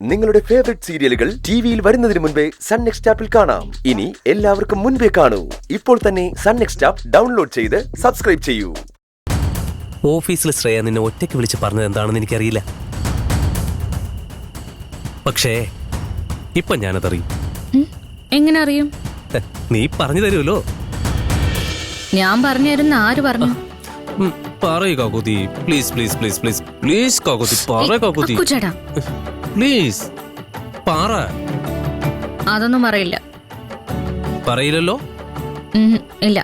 നിങ്ങളുടെ ഫേവറേറ്റ് സീരിയലുകൾ ടിവിയിൽ വരുന്നതിന് മുൻപേ സൺ നെക്സ്റ്റ് ആപ്പിൽ കാണാം. ഇനി എല്ലാവർക്കും മുൻപേ കാണൂ. ഇപ്പോൾ തന്നെ സൺ നെക്സ്റ്റ് ആപ്പ് ഡൗൺലോഡ് ചെയ്ത് സബ്സ്ക്രൈബ് ചെയ്യൂ. ഓഫീസിൽ ശ്രേയ നിന്നെ ഒറ്റയ്ക്ക് വിളിച്ച് പറഞ്ഞത് എന്താണെന്ന് എനിക്കറിയില്ല. പക്ഷേ ഇപ്പൊ ഞാനതറിയും. എങ്ങനെ അറിയും? നീ പറഞ്ഞു തരുമല്ലോ. ഞാൻ പറഞ്ഞു തരുന്ന ആര് പറഞ്ഞു? പറയൂ കാക്കുതി, please please please please please കാക്കുതി, പറ കാക്കുതി ചേട്ടാ, പ്ലീസ് പറ. അതൊന്നും അറിയില്ല. പറയില്ലല്ലോ? ഇല്ല.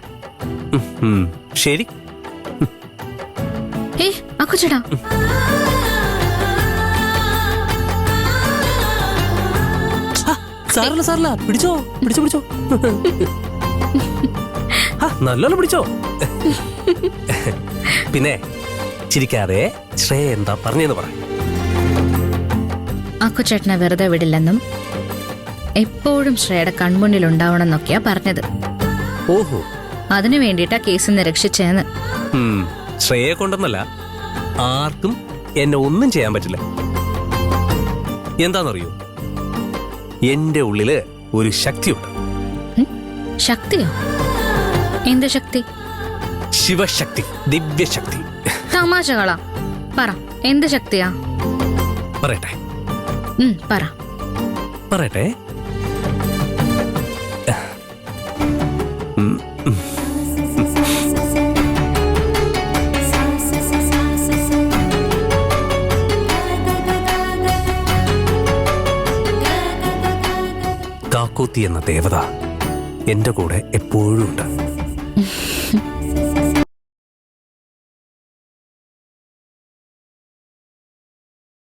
ശരി. അക്കുചേട്ടാ, സാറല്ല സാറല്ല, പിടിച്ചോ പിടിച്ചോ പിടിച്ചോ, നല്ലോണം പിടിച്ചോ. പിന്നെ ചിരിക്കാതെ ശ്രേയ എന്താ പറഞ്ഞെന്ന് പറ. അക്കുചേട്ടനെ വെറുതെ വിടില്ലെന്നും എപ്പോഴും ശ്രേയയുടെ കൺമുന്നിൽ ഉണ്ടാവണം എന്നൊക്കെയാ പറഞ്ഞത്. ഓഹോ, അതിനു വേണ്ടിയിട്ടാ കേസ് നിരക്ഷിച്ചേന്ന്. ശ്രേയെ കൊണ്ടെന്നല്ല, ആർക്കും എന്നെ ഒന്നും ചെയ്യാൻ പറ്റില്ല. എന്താണെന്നറിയോ, എന്റെ ഉള്ളില് ഒരു ശക്തിയുണ്ട്. ശക്തിയോ? എന്ത് ശക്തി? ശിവശക്തി, ദിവ്യശക്തി. തമാശകളാ. പറ, എന്ത് ശക്തിയാ? പറയട്ടെ പറ. പറയട്ടെ. കാക്കോത്തി എന്ന ദേവത എന്റെ കൂടെ എപ്പോഴും ഉണ്ട്.